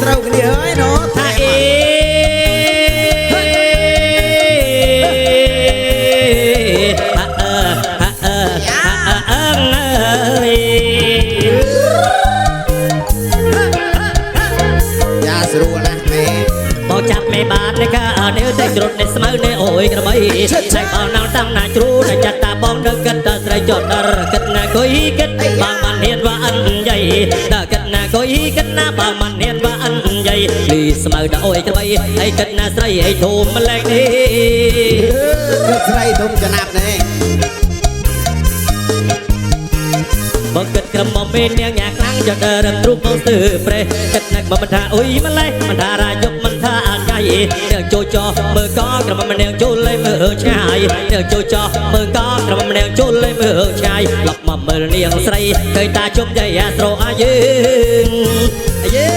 ត្រូវគ្នាហើយណូថាអេយ៉ាស្រួលណាស់មេបងចាប់មេបាននេះកានេះតែជ្រុតនេះស្មៅនេះអូយក្របីតែបងណៅតាំងណាជ្រូតែចាត់តាបងនៅគិតតែស្រីចត់ដល់គិតណាគួយគិតបងមិនហ៊ានว่าអិនយាយតែគិតណាគួយគិតណាបងមិនហ៊ានว่าអិនយាយលីស្មៅដល់អូយក្របីហើយគិតណាស្រីឲ្យធូមម្លេះនេះគិតស្រីធូមចំណាប់នេះបងគិតក្រមុំពេលនាងញ៉ាខ្លាំងចដរំទ្រូបមកស្ទើប្រេះគិតណាស់មិនថាអុយម្លេះមិនថារាយុមិនថាអាកាយនាងចូលចោមើលកក្រមុំនាងចូលលេមើលឆ្ងាយនាងចូលចោមើលកក្រមុំនាងចូលលេមើលឆ្ងាយឡប់មកមើលនាងស្រីឃើញតាជុំយាយអាស្រោអាយើងអាយេ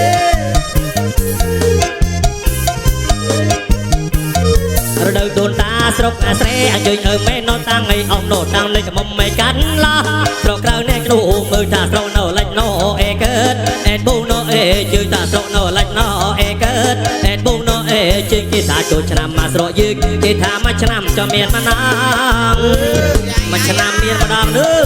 រដូវដូនតាស្រុកអាស្រែអញ្ជើញអើមែនណោតាំងឲ្យអស់ណោតាំងនៃកមុំមិនកាន់ឡាស្រកក្រៅអ្នកគ្រូមើលតាស្រោណោលាច់ណោអេកើតអេប៊ូណោអេជើញតាស្រោណោលាច់ណោអេកើតអេប៊ូណោអេជើញគេថាចូលឆ្នាំមកស្រកយើងគេថាមួយឆ្នាំចង់មានម្ដងមួយឆ្នាំមានម្ដងនោះ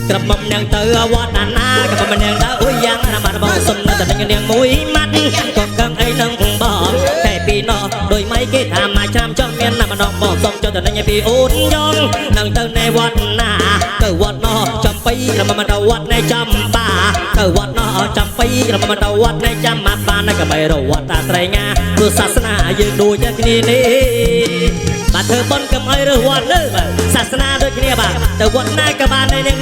ក្រមុំនាងទៅវត្តអាណាក្រមុំនាងទៅអុយយ៉ាងណាមកបងសុំនៅតែនាងមួយម៉ាត់ក៏កឹងអីនឹងបងតែពីណោដោយមិនគេថាមួយឆ្នាំចង់មានណាម្ដងបងសុំចុះតែនាងពីអូនយ៉ងនឹងទៅในវត្តណាទៅវត្តណោចំបៃក្រមុំទៅវត្តនៃចំបាទៅវត្តណោចំបៃក្រមុំទៅវត្តនៃចំបានៅកបៃរវត្តតាត្រៃងាព្រោះសាសនាយើងដូចគ្នានេះបាទធ្វើបុណ្យកុំឲ្យរើសវត្តលើបាទសាសនាដូចគ្នាបាទទៅវត្តណាក៏បានដែរនាង